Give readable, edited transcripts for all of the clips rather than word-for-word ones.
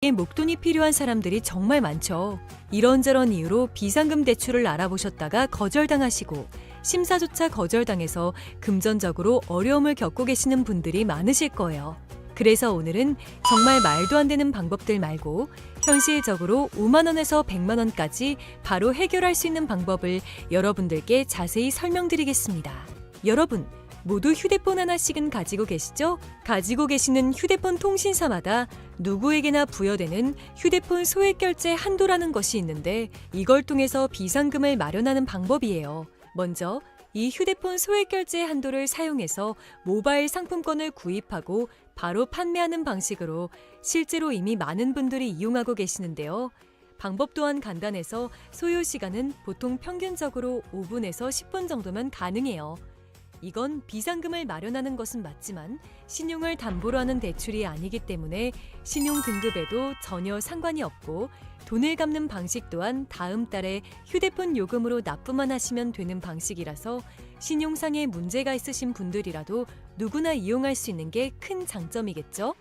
목돈이 필요한 사람들이 정말 많죠. 이런저런 이유로 비상금 대출을 알아보셨다가 거절당하시고 심사조차 거절당해서 금전적으로 어려움을 겪고 계시는 분들이 많으실 거예요. 그래서 오늘은 정말 말도 안 되는 방법들 말고 현실적으로 5만 원에서 100만 원까지 바로 해결할 수 있는 방법을 여러분들께 자세히 설명드리겠습니다. 여러분, 모두 휴대폰 하나씩은 가지고 계시죠? 가지고 계시는 휴대폰 통신사마다 누구에게나 부여되는 휴대폰 소액결제 한도라는 것이 있는데 이걸 통해서 비상금을 마련하는 방법이에요. 먼저 이 휴대폰 소액결제 한도를 사용해서 모바일 상품권을 구입하고 바로 판매하는 방식으로 실제로 이미 많은 분들이 이용하고 계시는데요. 방법 또한 간단해서 소요 시간은 보통 평균적으로 5분에서 10분 정도면 가능해요. 이건 비상금을 마련하는 것은 맞지만 신용을 담보로 하는 대출이 아니기 때문에 신용 등급에도 전혀 상관이 없고 돈을 갚는 방식 또한 다음 달에 휴대폰 요금으로 납부만 하시면 되는 방식이라서 신용상의 문제가 있으신 분들이라도 누구나 이용할 수 있는 게 큰 장점이겠죠?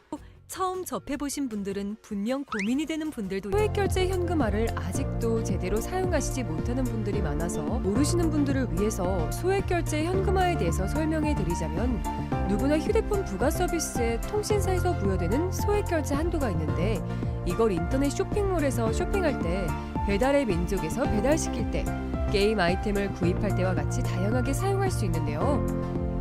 처음 접해보신 분들은 분명 고민이 되는 분들도 소액결제 현금화를 아직도 제대로 사용하시지 못하는 분들이 많아서 모르시는 분들을 위해서 소액결제 현금화에 대해서 설명해 드리자면 누구나 휴대폰 부가 서비스에 통신사에서 부여되는 소액결제 한도가 있는데 이걸 인터넷 쇼핑몰에서 쇼핑할 때 배달의 민족에서 배달시킬 때 게임 아이템을 구입할 때와 같이 다양하게 사용할 수 있는데요.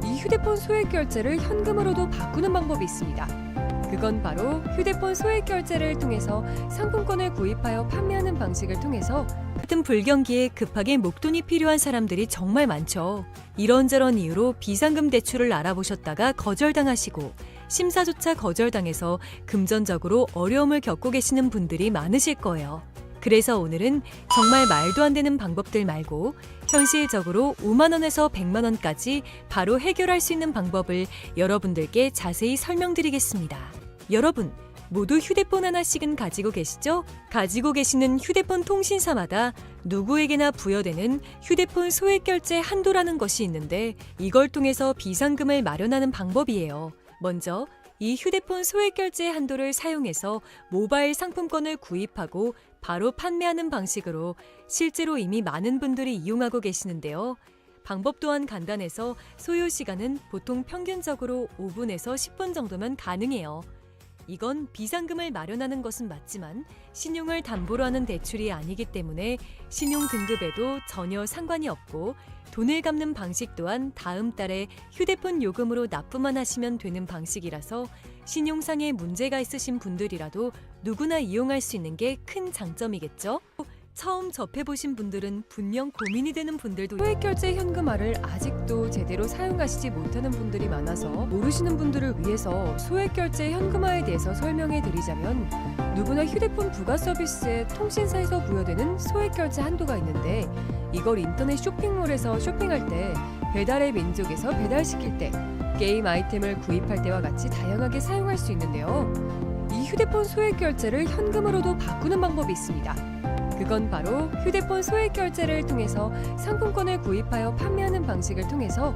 이 휴대폰 소액결제를 현금으로도 바꾸는 방법이 있습니다. 그건 바로 휴대폰 소액결제를 통해서 상품권을 구입하여 판매하는 방식을 통해서 같은 불경기에 급하게 목돈이 필요한 사람들이 정말 많죠. 이런저런 이유로 비상금 대출을 알아보셨다가 거절당하시고 심사조차 거절당해서 금전적으로 어려움을 겪고 계시는 분들이 많으실 거예요. 그래서 오늘은 정말 말도 안 되는 방법들 말고 현실적으로 5만 원에서 100만 원까지 바로 해결할 수 있는 방법을 여러분들께 자세히 설명드리겠습니다. 여러분, 모두 휴대폰 하나씩은 가지고 계시죠? 가지고 계시는 휴대폰 통신사마다 누구에게나 부여되는 휴대폰 소액결제 한도라는 것이 있는데 이걸 통해서 비상금을 마련하는 방법이에요. 먼저 이 휴대폰 소액결제 한도를 사용해서 모바일 상품권을 구입하고 바로 판매하는 방식으로 실제로 이미 많은 분들이 이용하고 계시는데요. 방법 또한 간단해서 소요 시간은 보통 평균적으로 5분에서 10분 정도면 가능해요. 이건 비상금을 마련하는 것은 맞지만 신용을 담보로 하는 대출이 아니기 때문에 신용 등급에도 전혀 상관이 없고 돈을 갚는 방식 또한 다음 달에 휴대폰 요금으로 납부만 하시면 되는 방식이라서 신용상의 문제가 있으신 분들이라도 누구나 이용할 수 있는 게 큰 장점이겠죠? 처음 접해보신 분들은 분명 고민이 되는 분들도 소액결제 현금화를 아직도 제대로 사용하시지 못하는 분들이 많아서 모르시는 분들을 위해서 소액결제 현금화에 대해서 설명해 드리자면 누구나 휴대폰 부가 서비스에 통신사에서 부여되는 소액결제 한도가 있는데 이걸 인터넷 쇼핑몰에서 쇼핑할 때 배달의 민족에서 배달시킬 때 게임 아이템을 구입할 때와 같이 다양하게 사용할 수 있는데요. 이 휴대폰 소액결제를 현금으로도 바꾸는 방법이 있습니다. 그건 바로 휴대폰 소액결제를 통해서 상품권을 구입하여 판매하는 방식을 통해서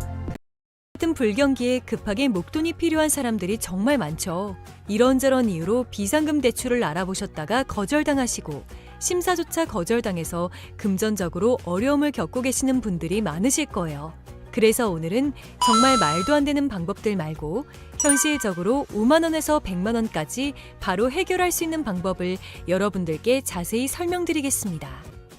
같은 불경기에 급하게 목돈이 필요한 사람들이 정말 많죠. 이런저런 이유로 비상금 대출을 알아보셨다가 거절당하시고 심사조차 거절당해서 금전적으로 어려움을 겪고 계시는 분들이 많으실 거예요. 그래서 오늘은 정말 말도 안 되는 방법들 말고 현실적으로 5만 원에서 100만 원까지 바로 해결할 수 있는 방법을 여러분들께 자세히 설명드리겠습니다.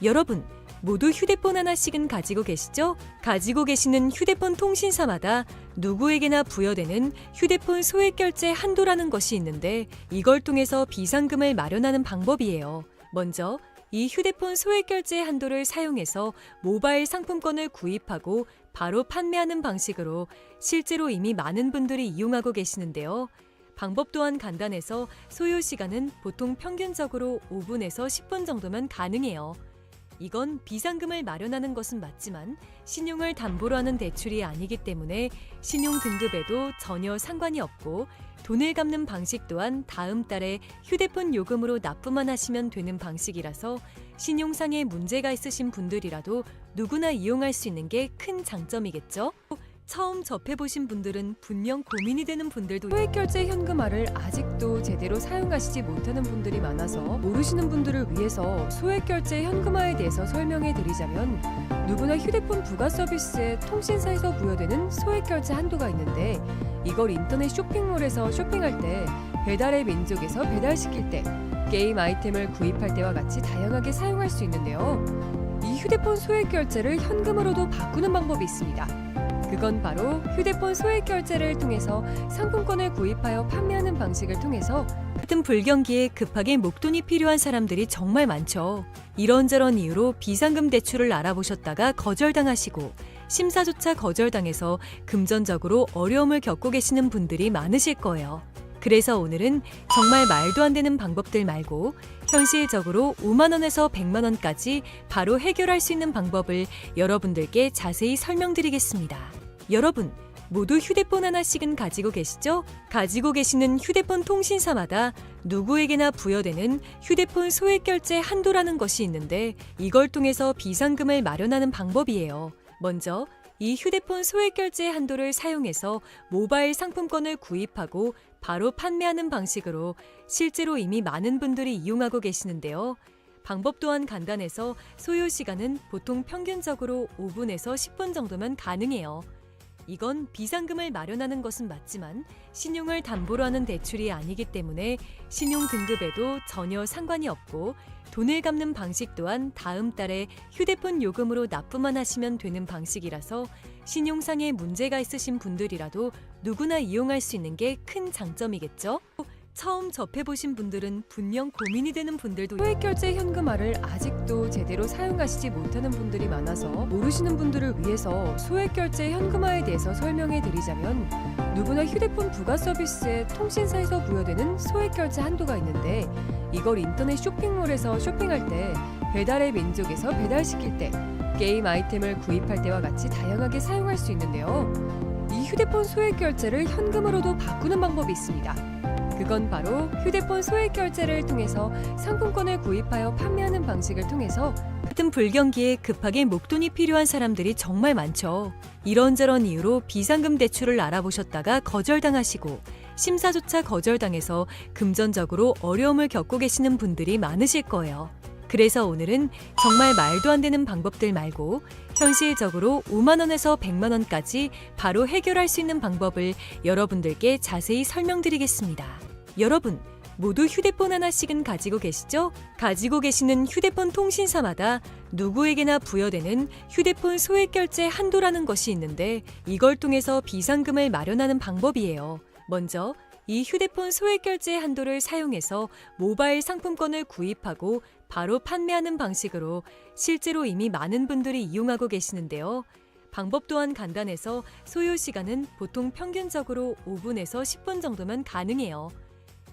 여러분, 모두 휴대폰 하나씩은 가지고 계시죠? 가지고 계시는 휴대폰 통신사마다 누구에게나 부여되는 휴대폰 소액결제 한도라는 것이 있는데 이걸 통해서 비상금을 마련하는 방법이에요. 먼저 이 휴대폰 소액결제 한도를 사용해서 모바일 상품권을 구입하고 바로 판매하는 방식으로 실제로 이미 많은 분들이 이용하고 계시는데요. 방법 또한 간단해서 소요 시간은 보통 평균적으로 5분에서 10분 정도면 가능해요. 이건 비상금을 마련하는 것은 맞지만 신용을 담보로 하는 대출이 아니기 때문에 신용 등급에도 전혀 상관이 없고 돈을 갚는 방식 또한 다음 달에 휴대폰 요금으로 납부만 하시면 되는 방식이라서 신용상의 문제가 있으신 분들이라도 누구나 이용할 수 있는 게 큰 장점이겠죠? 처음 접해보신 분들은 분명 고민이 되는 분들도 소액결제 현금화를 아직도 제대로 사용하시지 못하는 분들이 많아서 모르시는 분들을 위해서 소액결제 현금화에 대해서 설명해 드리자면, 누구나 휴대폰 부가 서비스에 통신사에서 부여되는 소액결제 한도가 있는데, 이걸 인터넷 쇼핑몰에서 쇼핑할 때, 배달의 민족에서 배달시킬 때, 게임 아이템을 구입할 때와 같이 다양하게 사용할 수 있는데요. 이 휴대폰 소액결제를 현금으로도 바꾸는 방법이 있습니다. 그건 바로 휴대폰 소액결제를 통해서 상품권을 구입하여 판매하는 방식을 통해서, 같은 불경기에 급하게 목돈이 필요한 사람들이 정말 많죠. 이런저런 이유로 비상금 대출을 알아보셨다가 거절당하시고, 심사조차 거절당해서 금전적으로 어려움을 겪고 계시는 분들이 많으실 거예요. 그래서 오늘은 정말 말도 안 되는 방법들 말고 현실적으로 5만 원에서 100만 원까지 바로 해결할 수 있는 방법을 여러분들께 자세히 설명드리겠습니다. 여러분, 모두 휴대폰 하나씩은 가지고 계시죠? 가지고 계시는 휴대폰 통신사마다 누구에게나 부여되는 휴대폰 소액결제 한도라는 것이 있는데, 이걸 통해서 비상금을 마련하는 방법이에요. 먼저 이 휴대폰 소액결제 한도를 사용해서 모바일 상품권을 구입하고 바로 판매하는 방식으로 실제로 이미 많은 분들이 이용하고 계시는데요. 방법 또한 간단해서 소요 시간은 보통 평균적으로 5분에서 10분 정도면 가능해요. 이건 비상금을 마련하는 것은 맞지만 신용을 담보로 하는 대출이 아니기 때문에 신용 등급에도 전혀 상관이 없고, 돈을 갚는 방식 또한 다음 달에 휴대폰 요금으로 납부만 하시면 되는 방식이라서 신용상에 문제가 있으신 분들이라도 누구나 이용할 수 있는 게 큰 장점이겠죠? 처음 접해보신 분들은 분명 고민이 되는 분들도 소액결제 현금화를 아직도 제대로 사용하시지 못하는 분들이 많아서 모르시는 분들을 위해서 소액결제 현금화에 대해서 설명해 드리자면, 누구나 휴대폰 부가 서비스에 통신사에서 부여되는 소액결제 한도가 있는데, 이걸 인터넷 쇼핑몰에서 쇼핑할 때, 배달의 민족에서 배달시킬 때, 게임 아이템을 구입할 때와 같이 다양하게 사용할 수 있는데요. 이 휴대폰 소액결제를 현금으로도 바꾸는 방법이 있습니다. 그건 바로 휴대폰 소액결제를 통해서 상품권을 구입하여 판매하는 방식을 통해서, 같은 불경기에 급하게 목돈이 필요한 사람들이 정말 많죠. 이런저런 이유로 비상금 대출을 알아보셨다가 거절당하시고, 심사조차 거절당해서 금전적으로 어려움을 겪고 계시는 분들이 많으실 거예요. 그래서 오늘은 정말 말도 안 되는 방법들 말고 현실적으로 5만 원에서 100만 원까지 바로 해결할 수 있는 방법을 여러분들께 자세히 설명드리겠습니다. 여러분, 모두 휴대폰 하나씩은 가지고 계시죠? 가지고 계시는 휴대폰 통신사마다 누구에게나 부여되는 휴대폰 소액결제 한도라는 것이 있는데, 이걸 통해서 비상금을 마련하는 방법이에요. 먼저 이 휴대폰 소액결제 한도를 사용해서 모바일 상품권을 구입하고 바로 판매하는 방식으로 실제로 이미 많은 분들이 이용하고 계시는데요. 방법 또한 간단해서 소요 시간은 보통 평균적으로 5분에서 10분 정도면 가능해요.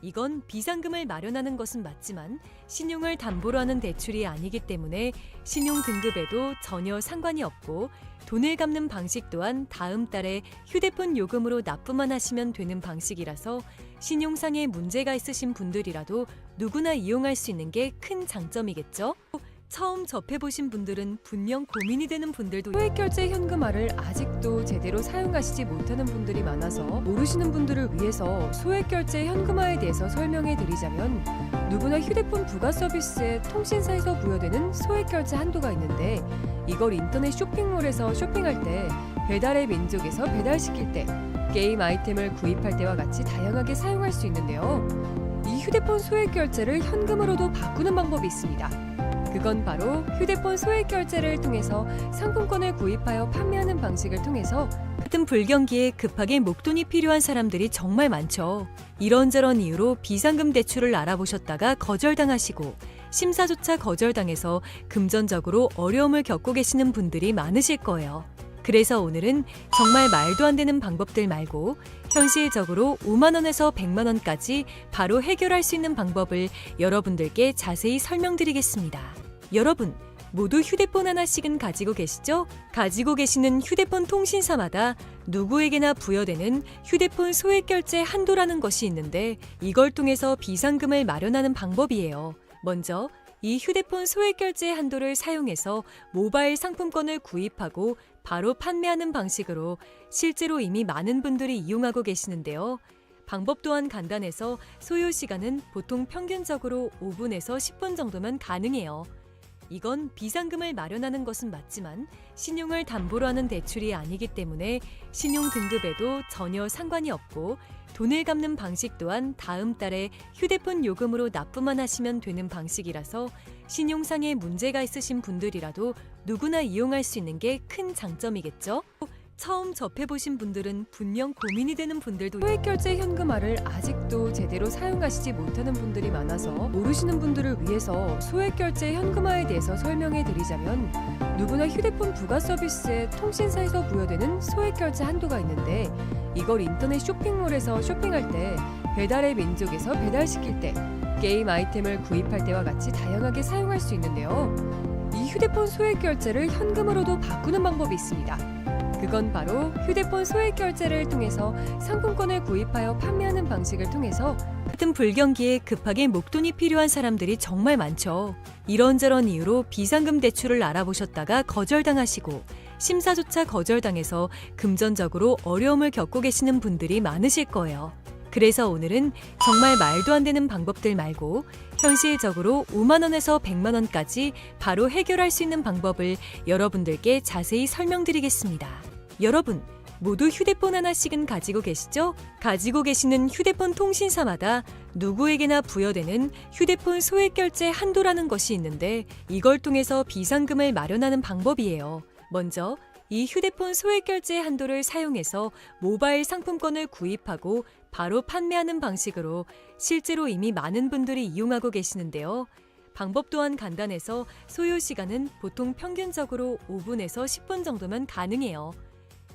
이건 비상금을 마련하는 것은 맞지만 신용을 담보로 하는 대출이 아니기 때문에 신용 등급에도 전혀 상관이 없고, 돈을 갚는 방식 또한 다음 달에 휴대폰 요금으로 납부만 하시면 되는 방식이라서 신용상에 문제가 있으신 분들이라도 누구나 이용할 수 있는 게 큰 장점이겠죠? 처음 접해보신 분들은 분명 고민이 되는 분들도 소액결제 현금화를 아직도 제대로 사용하시지 못하는 분들이 많아서 모르시는 분들을 위해서 소액결제 현금화에 대해서 설명해 드리자면, 누구나 휴대폰 부가 서비스에 통신사에서 부여되는 소액결제 한도가 있는데, 이걸 인터넷 쇼핑몰에서 쇼핑할 때, 배달의 민족에서 배달시킬 때, 게임 아이템을 구입할 때와 같이 다양하게 사용할 수 있는데요. 이 휴대폰 소액결제를 현금으로도 바꾸는 방법이 있습니다. 그건 바로 휴대폰 소액결제를 통해서 상품권을 구입하여 판매하는 방식을 통해서, 같은 불경기에 급하게 목돈이 필요한 사람들이 정말 많죠. 이런저런 이유로 비상금 대출을 알아보셨다가 거절당하시고, 심사조차 거절당해서 금전적으로 어려움을 겪고 계시는 분들이 많으실 거예요. 그래서 오늘은 정말 말도 안 되는 방법들 말고 현실적으로 5만 원에서 100만 원까지 바로 해결할 수 있는 방법을 여러분들께 자세히 설명드리겠습니다. 여러분, 모두 휴대폰 하나씩은 가지고 계시죠? 가지고 계시는 휴대폰 통신사마다 누구에게나 부여되는 휴대폰 소액결제 한도라는 것이 있는데, 이걸 통해서 비상금을 마련하는 방법이에요. 먼저 이 휴대폰 소액결제 한도를 사용해서 모바일 상품권을 구입하고 바로 판매하는 방식으로 실제로 이미 많은 분들이 이용하고 계시는데요. 방법 또한 간단해서 소요 시간은 보통 평균적으로 5분에서 10분 정도면 가능해요. 이건 비상금을 마련하는 것은 맞지만 신용을 담보로 하는 대출이 아니기 때문에 신용 등급에도 전혀 상관이 없고, 돈을 갚는 방식 또한 다음 달에 휴대폰 요금으로 납부만 하시면 되는 방식이라서 신용상에 문제가 있으신 분들이라도 누구나 이용할 수 있는 게 큰 장점이겠죠? 처음 접해보신 분들은 분명 고민이 되는 분들도 소액결제 현금화를 아직도 제대로 사용하시지 못하는 분들이 많아서 모르시는 분들을 위해서 소액결제 현금화에 대해서 설명해 드리자면, 누구나 휴대폰 부가 서비스에 통신사에서 부여되는 소액결제 한도가 있는데, 이걸 인터넷 쇼핑몰에서 쇼핑할 때, 배달의 민족에서 배달시킬 때, 게임 아이템을 구입할 때와 같이 다양하게 사용할 수 있는데요. 이 휴대폰 소액결제를 현금으로도 바꾸는 방법이 있습니다. 그건 바로 휴대폰 소액결제를 통해서 상품권을 구입하여 판매하는 방식을 통해서 같은 불경기에 급하게 목돈이 필요한 사람들이 정말 많죠. 이런저런 이유로 비상금 대출을 알아보셨다가 거절당하시고 심사조차 거절당해서 금전적으로 어려움을 겪고 계시는 분들이 많으실 거예요. 그래서 오늘은 정말 말도 안 되는 방법들 말고 현실적으로 5만 원에서 100만 원까지 바로 해결할 수 있는 방법을 여러분들께 자세히 설명드리겠습니다. 여러분, 모두 휴대폰 하나씩은 가지고 계시죠? 가지고 계시는 휴대폰 통신사마다 누구에게나 부여되는 휴대폰 소액결제 한도라는 것이 있는데, 이걸 통해서 비상금을 마련하는 방법이에요. 먼저 이 휴대폰 소액결제 한도를 사용해서 모바일 상품권을 구입하고 바로 판매하는 방식으로 실제로 이미 많은 분들이 이용하고 계시는데요. 방법 또한 간단해서 소요 시간은 보통 평균적으로 5분에서 10분 정도면 가능해요.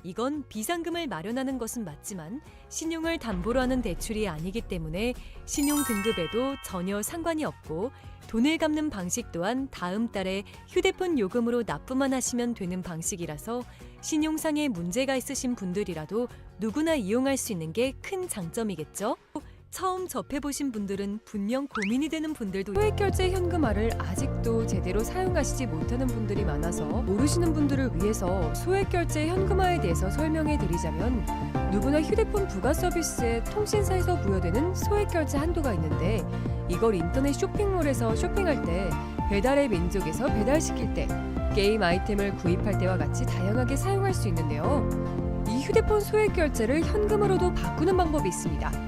이건 비상금을 마련하는 것은 맞지만 신용을 담보로 하는 대출이 아니기 때문에 신용 등급에도 전혀 상관이 없고, 돈을 갚는 방식 또한 다음 달에 휴대폰 요금으로 납부만 하시면 되는 방식이라서 신용상에 문제가 있으신 분들이라도 누구나 이용할 수 있는 게 큰 장점이겠죠? 처음 접해보신 분들은 분명 고민이 되는 분들도 소액결제 현금화를 아직도 제대로 사용하시지 못하는 분들이 많아서 모르시는 분들을 위해서 소액결제 현금화에 대해서 설명해 드리자면, 누구나 휴대폰 부가 서비스에 통신사에서 부여되는 소액결제 한도가 있는데, 이걸 인터넷 쇼핑몰에서 쇼핑할 때, 배달의 민족에서 배달시킬 때, 게임 아이템을 구입할 때와 같이 다양하게 사용할 수 있는데요. 이 휴대폰 소액결제를 현금으로도 바꾸는 방법이 있습니다.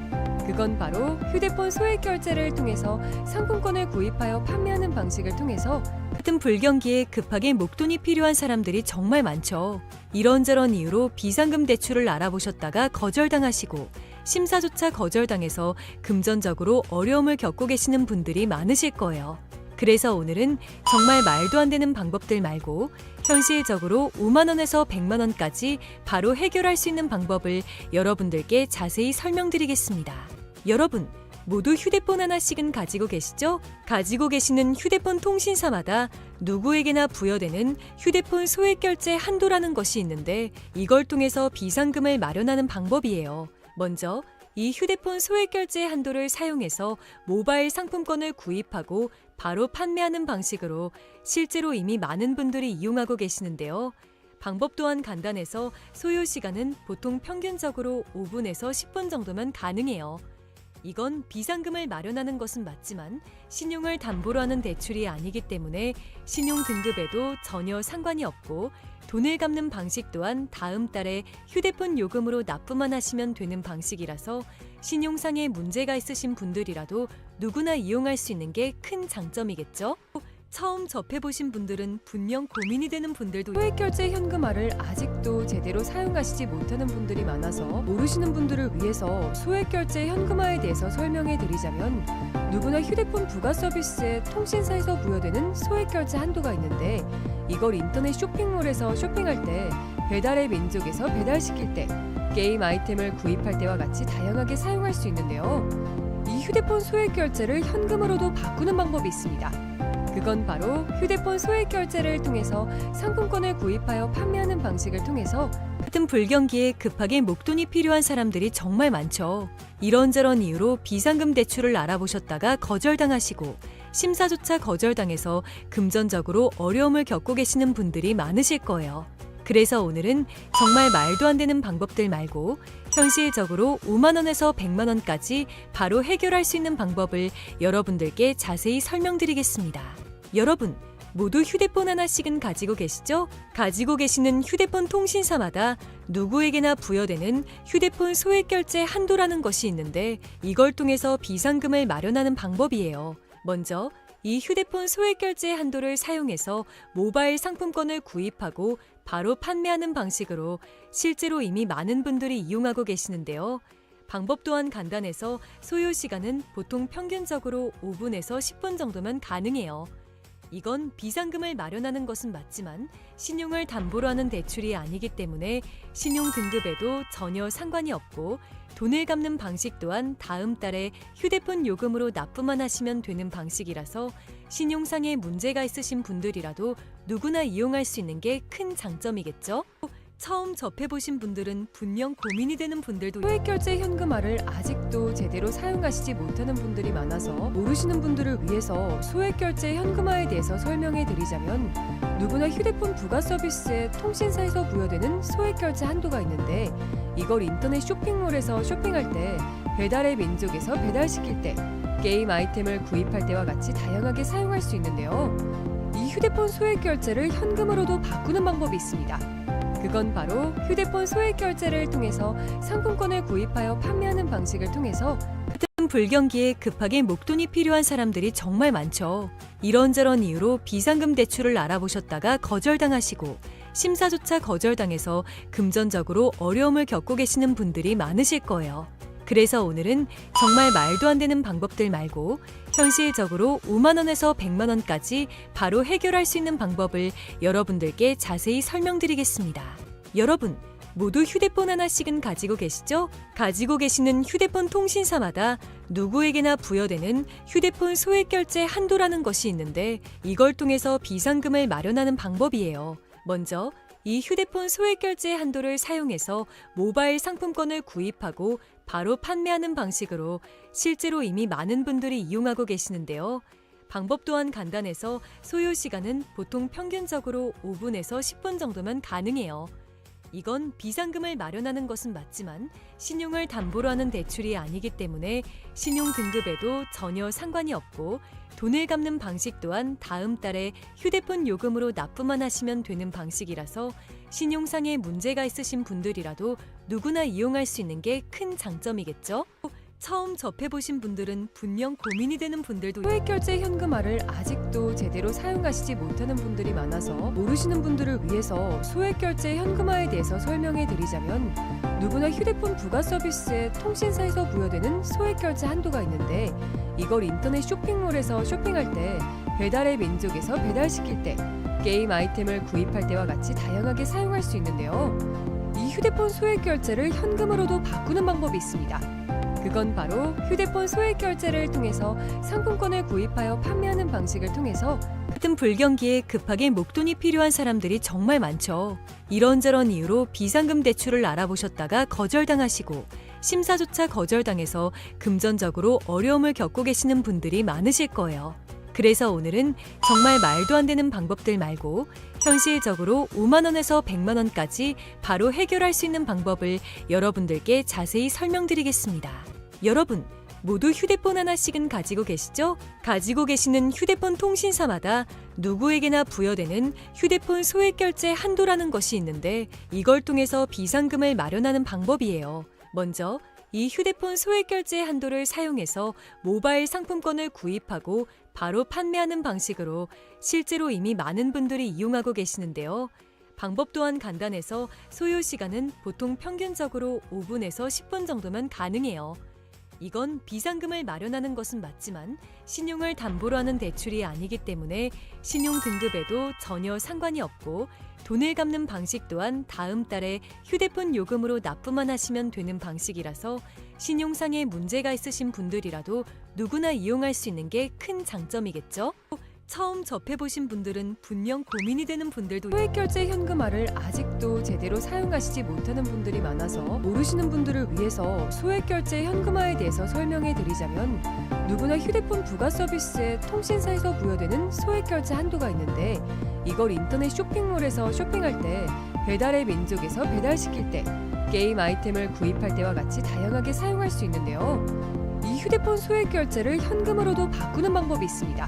그건 바로 휴대폰 소액결제를 통해서 상품권을 구입하여 판매하는 방식을 통해서 같은 불경기에 급하게 목돈이 필요한 사람들이 정말 많죠. 이런저런 이유로 비상금 대출을 알아보셨다가 거절당하시고 심사조차 거절당해서 금전적으로 어려움을 겪고 계시는 분들이 많으실 거예요. 그래서 오늘은 정말 말도 안 되는 방법들 말고 현실적으로 5만 원에서 100만 원까지 바로 해결할 수 있는 방법을 여러분들께 자세히 설명드리겠습니다. 여러분, 모두 휴대폰 하나씩은 가지고 계시죠? 가지고 계시는 휴대폰 통신사마다 누구에게나 부여되는 휴대폰 소액결제 한도라는 것이 있는데, 이걸 통해서 비상금을 마련하는 방법이에요. 먼저 이 휴대폰 소액결제 한도를 사용해서 모바일 상품권을 구입하고 바로 판매하는 방식으로 실제로 이미 많은 분들이 이용하고 계시는데요. 방법 또한 간단해서 소요 시간은 보통 평균적으로 5분에서 10분 정도면 가능해요. 이건 비상금을 마련하는 것은 맞지만 신용을 담보로 하는 대출이 아니기 때문에 신용 등급에도 전혀 상관이 없고, 돈을 갚는 방식 또한 다음 달에 휴대폰 요금으로 납부만 하시면 되는 방식이라서 신용상에 문제가 있으신 분들이라도 누구나 이용할 수 있는 게 큰 장점이겠죠? 처음 접해보신 분들은 분명 고민이 되는 분들도 소액결제 현금화를 아직도 제대로 사용하시지 못하는 분들이 많아서 모르시는 분들을 위해서 소액결제 현금화에 대해서 설명해 드리자면, 누구나 휴대폰 부가 서비스에 통신사에서 부여되는 소액결제 한도가 있는데, 이걸 인터넷 쇼핑몰에서 쇼핑할 때, 배달의 민족에서 배달시킬 때, 게임 아이템을 구입할 때와 같이 다양하게 사용할 수 있는데요. 이 휴대폰 소액결제를 현금으로도 바꾸는 방법이 있습니다. 그건 바로 휴대폰 소액결제를 통해서 상품권을 구입하여 판매하는 방식을 통해서 같은 불경기에 급하게 목돈이 필요한 사람들이 정말 많죠. 이런저런 이유로 비상금 대출을 알아보셨다가 거절당하시고 심사조차 거절당해서 금전적으로 어려움을 겪고 계시는 분들이 많으실 거예요. 그래서 오늘은 정말 말도 안 되는 방법들 말고 현실적으로 5만 원에서 100만 원까지 바로 해결할 수 있는 방법을 여러분들께 자세히 설명드리겠습니다. 여러분, 모두 휴대폰 하나씩은 가지고 계시죠? 가지고 계시는 휴대폰 통신사마다 누구에게나 부여되는 휴대폰 소액 결제 한도라는 것이 있는데 이걸 통해서 비상금을 마련하는 방법이에요. 먼저 이 휴대폰 소액 결제 한도를 사용해서 모바일 상품권을 구입하고 바로 판매하는 방식으로 실제로 이미 많은 분들이 이용하고 계시는데요. 방법 또한 간단해서 소요 시간은 보통 평균적으로 5분에서 10분 정도면 가능해요. 이건 비상금을 마련하는 것은 맞지만 신용을 담보로 하는 대출이 아니기 때문에 신용 등급에도 전혀 상관이 없고 돈을 갚는 방식 또한 다음 달에 휴대폰 요금으로 납부만 하시면 되는 방식이라서 신용상에 문제가 있으신 분들이라도 누구나 이용할 수 있는 게 큰 장점이겠죠? 처음 접해보신 분들은 분명 고민이 되는 분들도 소액결제 현금화를 아직도 제대로 사용하시지 못하는 분들이 많아서 모르시는 분들을 위해서 소액결제 현금화에 대해서 설명해 드리자면 누구나 휴대폰 부가 서비스에 통신사에서 부여되는 소액결제 한도가 있는데 이걸 인터넷 쇼핑몰에서 쇼핑할 때 배달의 민족에서 배달시킬 때 게임 아이템을 구입할 때와 같이 다양하게 사용할 수 있는데요. 이 휴대폰 소액결제를 현금으로도 바꾸는 방법이 있습니다. 그건 바로 휴대폰 소액 결제를 통해서 상품권을 구입하여 판매하는 방식을 통해서 같은 불경기에 급하게 목돈이 필요한 사람들이 정말 많죠. 이런저런 이유로 비상금 대출을 알아보셨다가 거절당하시고 심사조차 거절당해서 금전적으로 어려움을 겪고 계시는 분들이 많으실 거예요. 그래서 오늘은 정말 말도 안 되는 방법들 말고 현실적으로 5만 원에서 100만 원까지 바로 해결할 수 있는 방법을 여러분들께 자세히 설명드리겠습니다. 여러분, 모두 휴대폰 하나씩은 가지고 계시죠? 가지고 계시는 휴대폰 통신사마다 누구에게나 부여되는 휴대폰 소액 결제 한도라는 것이 있는데 이걸 통해서 비상금을 마련하는 방법이에요. 먼저 이 휴대폰 소액 결제 한도를 사용해서 모바일 상품권을 구입하고 바로 판매하는 방식으로 실제로 이미 많은 분들이 이용하고 계시는데요. 방법 또한 간단해서 소요 시간은 보통 평균적으로 5분에서 10분 정도면 가능해요. 이건 비상금을 마련하는 것은 맞지만 신용을 담보로 하는 대출이 아니기 때문에 신용 등급에도 전혀 상관이 없고 돈을 갚는 방식 또한 다음 달에 휴대폰 요금으로 납부만 하시면 되는 방식이라서 신용상에 문제가 있으신 분들이라도 누구나 이용할 수 있는 게 큰 장점이겠죠? 처음 접해보신 분들은 분명 고민이 되는 분들도 소액결제 현금화를 아직도 제대로 사용하시지 못하는 분들이 많아서 모르시는 분들을 위해서 소액결제 현금화에 대해서 설명해 드리자면 누구나 휴대폰 부가 서비스에 통신사에서 부여되는 소액결제 한도가 있는데 이걸 인터넷 쇼핑몰에서 쇼핑할 때 배달의 민족에서 배달시킬 때 게임 아이템을 구입할 때와 같이 다양하게 사용할 수 있는데요. 이 휴대폰 소액 결제를 현금으로도 바꾸는 방법이 있습니다. 그건 바로 휴대폰 소액 결제를 통해서 상품권을 구입하여 판매하는 방식을 통해서 같은 불경기에 급하게 목돈이 필요한 사람들이 정말 많죠. 이런저런 이유로 비상금 대출을 알아보셨다가 거절당하시고 심사조차 거절당해서 금전적으로 어려움을 겪고 계시는 분들이 많으실 거예요. 그래서 오늘은 정말 말도 안 되는 방법들 말고 현실적으로 5만 원에서 100만 원까지 바로 해결할 수 있는 방법을 여러분들께 자세히 설명드리겠습니다. 여러분, 모두 휴대폰 하나씩은 가지고 계시죠? 가지고 계시는 휴대폰 통신사마다 누구에게나 부여되는 휴대폰 소액 결제 한도라는 것이 있는데 이걸 통해서 비상금을 마련하는 방법이에요. 먼저 이 휴대폰 소액 결제 한도를 사용해서 모바일 상품권을 구입하고 바로 판매하는 방식으로 실제로 이미 많은 분들이 이용하고 계시는데요. 방법 또한 간단해서 소요 시간은 보통 평균적으로 5분에서 10분 정도면 가능해요. 이건 비상금을 마련하는 것은 맞지만 신용을 담보로 하는 대출이 아니기 때문에 신용 등급에도 전혀 상관이 없고 돈을 갚는 방식 또한 다음 달에 휴대폰 요금으로 납부만 하시면 되는 방식이라서 신용상에 문제가 있으신 분들이라도 누구나 이용할 수 있는 게 큰 장점이겠죠? 처음 접해보신 분들은 분명 고민이 되는 분들도 소액결제 현금화를 아직도 제대로 사용하시지 못하는 분들이 많아서 모르시는 분들을 위해서 소액결제 현금화에 대해서 설명해 드리자면 누구나 휴대폰 부가 서비스에 통신사에서 부여되는 소액결제 한도가 있는데 이걸 인터넷 쇼핑몰에서 쇼핑할 때 배달의 민족에서 배달시킬 때, 게임 아이템을 구입할 때와 같이 다양하게 사용할 수 있는데요. 이 휴대폰 소액 결제를 현금으로도 바꾸는 방법이 있습니다.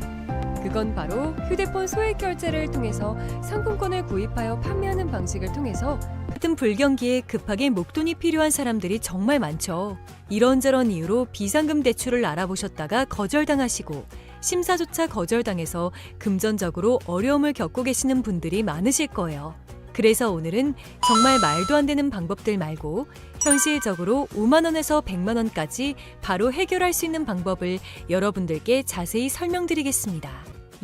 그건 바로 휴대폰 소액 결제를 통해서 상품권을 구입하여 판매하는 방식을 통해서 같은 불경기에 급하게 목돈이 필요한 사람들이 정말 많죠. 이런저런 이유로 비상금 대출을 알아보셨다가 거절당하시고 심사조차 거절당해서 금전적으로 어려움을 겪고 계시는 분들이 많으실 거예요. 그래서 오늘은 정말 말도 안 되는 방법들 말고 현실적으로 5만 원에서 100만 원까지 바로 해결할 수 있는 방법을 여러분들께 자세히 설명드리겠습니다.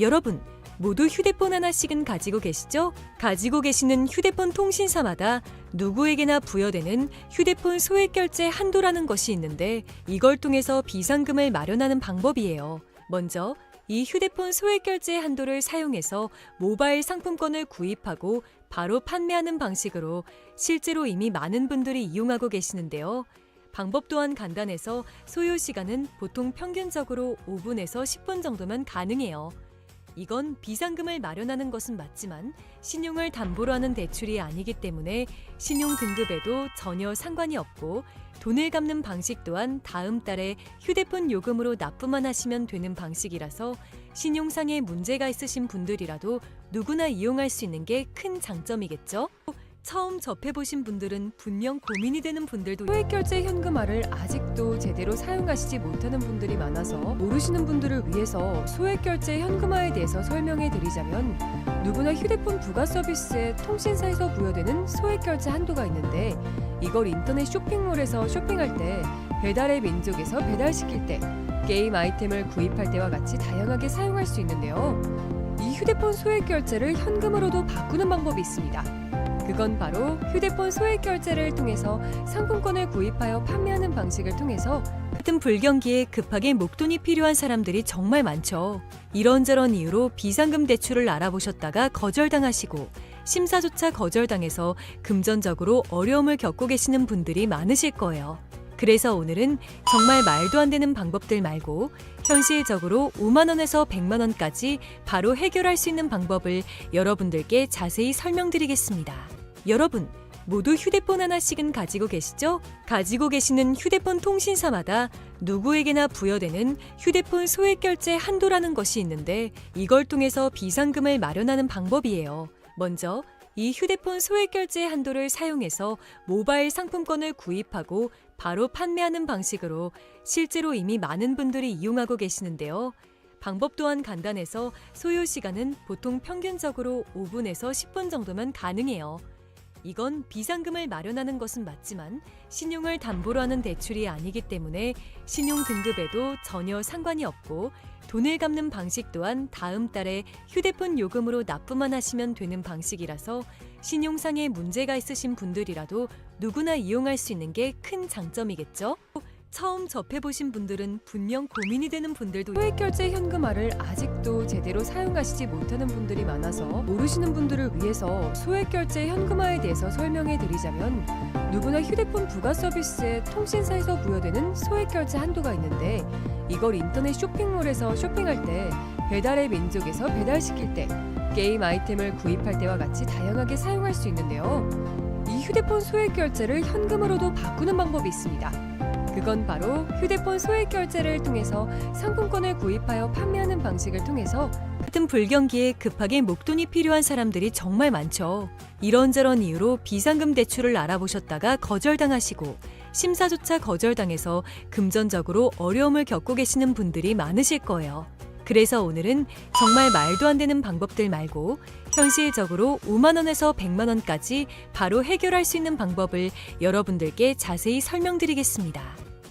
여러분, 모두 휴대폰 하나씩은 가지고 계시죠? 가지고 계시는 휴대폰 통신사마다 누구에게나 부여되는 휴대폰 소액 결제 한도라는 것이 있는데 이걸 통해서 비상금을 마련하는 방법이에요. 먼저 이 휴대폰 소액 결제 한도를 사용해서 모바일 상품권을 구입하고 바로 판매하는 방식으로 실제로 이미 많은 분들이 이용하고 계시는데요. 방법 또한 간단해서 소요 시간은 보통 평균적으로 5분에서 10분 정도면 가능해요. 이건 비상금을 마련하는 것은 맞지만 신용을 담보로 하는 대출이 아니기 때문에 신용 등급에도 전혀 상관이 없고 돈을 갚는 방식 또한 다음 달에 휴대폰 요금으로 납부만 하시면 되는 방식이라서 신용상의 문제가 있으신 분들이라도 누구나 이용할 수 있는 게 큰 장점이겠죠? 처음 접해보신 분들은 분명 고민이 되는 분들도 소액 결제 현금화를 아직도 제대로 사용하시지 못하는 분들이 많아서 모르시는 분들을 위해서 소액 결제 현금화에 대해서 설명해 드리자면 누구나 휴대폰 부가 서비스에 통신사에서 부여되는 소액 결제 한도가 있는데 이걸 인터넷 쇼핑몰에서 쇼핑할 때, 배달의 민족에서 배달시킬 때, 게임 아이템을 구입할 때와 같이 다양하게 사용할 수 있는데요. 이 휴대폰 소액 결제를 현금으로도 바꾸는 방법이 있습니다. 그건 바로 휴대폰 소액 결제를 통해서 상품권을 구입하여 판매하는 방식을 통해서 같은 불경기에 급하게 목돈이 필요한 사람들이 정말 많죠. 이런저런 이유로 비상금 대출을 알아보셨다가 거절당하시고 심사조차 거절당해서 금전적으로 어려움을 겪고 계시는 분들이 많으실 거예요. 그래서 오늘은 정말 말도 안 되는 방법들 말고 현실적으로 5만 원에서 100만 원까지 바로 해결할 수 있는 방법을 여러분들께 자세히 설명드리겠습니다. 여러분, 모두 휴대폰 하나씩은 가지고 계시죠? 가지고 계시는 휴대폰 통신사마다 누구에게나 부여되는 휴대폰 소액 결제 한도라는 것이 있는데 이걸 통해서 비상금을 마련하는 방법이에요. 먼저 이 휴대폰 소액 결제 한도를 사용해서 모바일 상품권을 구입하고 바로 판매하는 방식으로 실제로 이미 많은 분들이 이용하고 계시는데요. 방법 또한 간단해서 소요 시간은 보통 평균적으로 5분에서 10분 정도면 가능해요. 이건 비상금을 마련하는 것은 맞지만 신용을 담보로 하는 대출이 아니기 때문에 신용 등급에도 전혀 상관이 없고 돈을 갚는 방식 또한 다음 달에 휴대폰 요금으로 납부만 하시면 되는 방식이라서 신용상의 문제가 있으신 분들이라도 누구나 이용할 수 있는 게 큰 장점이겠죠? 처음 접해보신 분들은 분명 고민이 되는 분들도 소액 결제 현금화를 아직도 제대로 사용하시지 못하는 분들이 많아서 모르시는 분들을 위해서 소액 결제 현금화에 대해서 설명해 드리자면 누구나 휴대폰 부가 서비스에 통신사에서 부여되는 소액 결제 한도가 있는데 이걸 인터넷 쇼핑몰에서 쇼핑할 때, 배달의 민족에서 배달시킬 때, 게임 아이템을 구입할 때와 같이 다양하게 사용할 수 있는데요. 이 휴대폰 소액 결제를 현금으로도 바꾸는 방법이 있습니다. 그건 바로 휴대폰 소액 결제를 통해서 상품권을 구입하여 판매하는 방식을 통해서 같은 불경기에 급하게 목돈이 필요한 사람들이 정말 많죠. 이런저런 이유로 비상금 대출을 알아보셨다가 거절당하시고 심사조차 거절당해서 금전적으로 어려움을 겪고 계시는 분들이 많으실 거예요. 그래서 오늘은 정말 말도 안 되는 방법들 말고 현실적으로 5만 원에서 100만 원까지 바로 해결할 수 있는 방법을 여러분들께 자세히 설명드리겠습니다.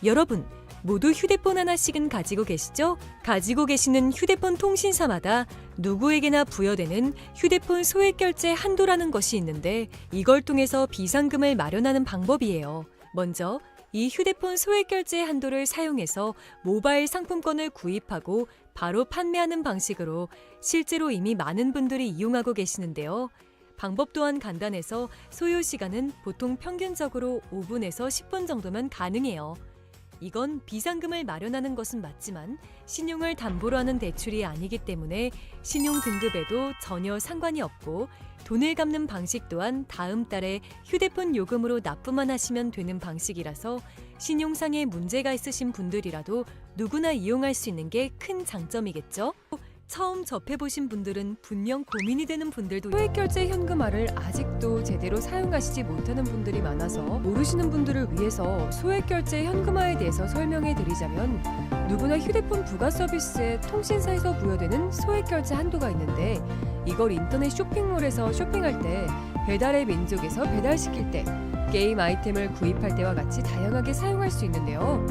여러분, 모두 휴대폰 하나씩은 가지고 계시죠? 가지고 계시는 휴대폰 통신사마다 누구에게나 부여되는 휴대폰 소액 결제 한도라는 것이 있는데 이걸 통해서 비상금을 마련하는 방법이에요. 먼저 이 휴대폰 소액 결제 한도를 사용해서 모바일 상품권을 구입하고 바로 판매하는 방식으로 실제로 이미 많은 분들이 이용하고 계시는데요. 방법 또한 간단해서 소요 시간은 보통 평균적으로 5분에서 10분 정도면 가능해요. 이건 비상금을 마련하는 것은 맞지만 신용을 담보로 하는 대출이 아니기 때문에 신용 등급에도 전혀 상관이 없고 돈을 갚는 방식 또한 다음 달에 휴대폰 요금으로 납부만 하시면 되는 방식이라서 신용상에 문제가 있으신 분들이라도 누구나 이용할 수 있는 게 큰 장점이겠죠? 처음 접해보신 분들은 분명 고민이 되는 분들도 소액결제 현금화를 아직도 제대로 사용하시지 못하는 분들이 많아서 모르시는 분들을 위해서 소액결제 현금화에 대해서 설명해 드리자면 누구나 휴대폰 부가 서비스에 통신사에서 부여되는 소액결제 한도가 있는데 이걸 인터넷 쇼핑몰에서 쇼핑할 때 배달의 민족에서 배달시킬 때 게임 아이템을 구입할 때와 같이 다양하게 사용할 수 있는데요.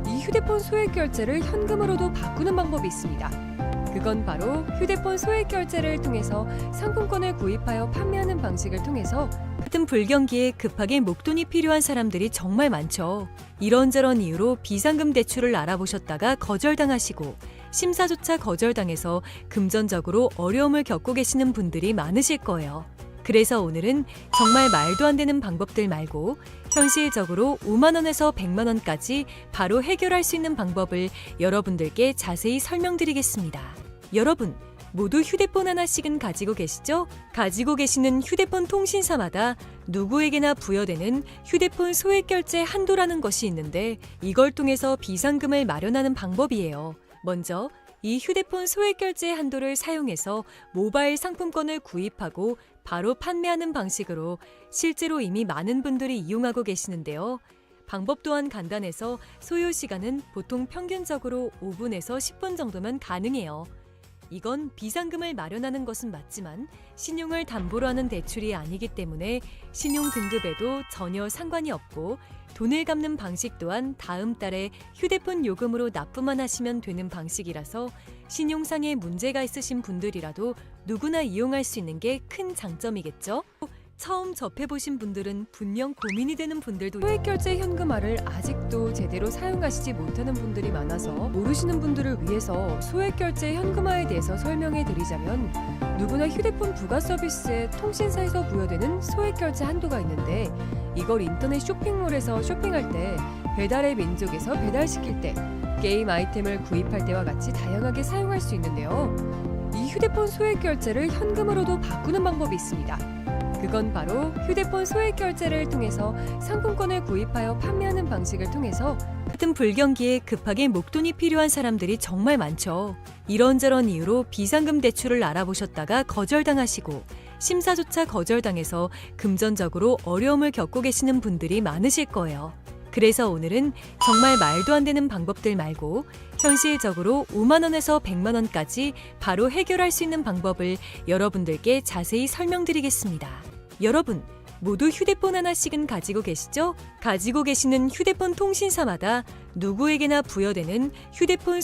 이 휴대폰 소액결제를 현금으로도 바꾸는 방법이 있습니다. 그건 바로 휴대폰 소액결제를 통해서 상품권을 구입하여 판매하는 방식을 통해서 같은 불경기에 급하게 목돈이 필요한 사람들이 정말 많죠. 이런저런 이유로 비상금 대출을 알아보셨다가 거절당하시고 심사조차 거절당해서 금전적으로 어려움을 겪고 계시는 분들이 많으실 거예요. 그래서 오늘은 정말 말도 안 되는 방법들 말고 현실적으로 5만 원에서 100만 원까지 바로 해결할 수 있는 방법을 여러분들께 자세히 설명드리겠습니다. 여러분, 모두 휴대폰 하나씩은 가지고 계시죠? 가지고 계시는 휴대폰 통신사마다 누구에게나 부여되는 휴대폰 소액결제 한도라는 것이 있는데 이걸 통해서 비상금을 마련하는 방법이에요. 먼저 이 휴대폰 소액결제 한도를 사용해서 모바일 상품권을 구입하고 바로 판매하는 방식으로 실제로 이미 많은 분들이 이용하고 계시는데요. 방법 또한 간단해서 소요 시간은 보통 평균적으로 5분에서 10분 정도면 가능해요. 이건 비상금을 마련하는 것은 맞지만 신용을 담보로 하는 대출이 아니기 때문에 신용 등급에도 전혀 상관이 없고 돈을 갚는 방식 또한 다음 달에 휴대폰 요금으로 납부만 하시면 되는 방식이라서 신용상에 문제가 있으신 분들이라도 누구나 이용할 수 있는 게 큰 장점이겠죠? 처음 접해보신 분들은 분명 고민이 되는 분들도 소액결제 현금화를 아직도 제대로 사용하시지 못하는 분들이 많아서 모르시는 분들을 위해서 소액결제 현금화에 대해서 설명해 드리자면 누구나 휴대폰 부가 서비스에 통신사에서 부여되는 소액결제 한도가 있는데 이걸 인터넷 쇼핑몰에서 쇼핑할 때 배달의 민족에서 배달시킬 때 게임 아이템을 구입할 때와 같이 다양하게 사용할 수 있는데요. 이 휴대폰 소액결제를 현금으로도 바꾸는 방법이 있습니다. 그건 바로 휴대폰 소액결제를 통해서 상품권을 구입하여 판매하는 방식을 통해서 같은 불경기에 급하게 목돈이 필요한 사람들이 정말 많죠. 이런저런 이유로 비상금 대출을 알아보셨다가 거절당하시고 심사조차 거절당해서 금전적으로 어려움을 겪고 계시는 분들이 많으실 거예요. 그래서 오늘은 정말 말도 안 되는 방법들 말고 현실적으로 5만 원에서 100만 원까지 바로 해결할 수 있는 방법을 여러분들께 자세히 설명드리겠습니다. 여러분, 모두 휴대폰 하나씩은 가지고 계시죠? 가지고 계시는 휴대폰 통신사마다 누구에게나 부여되는 휴대폰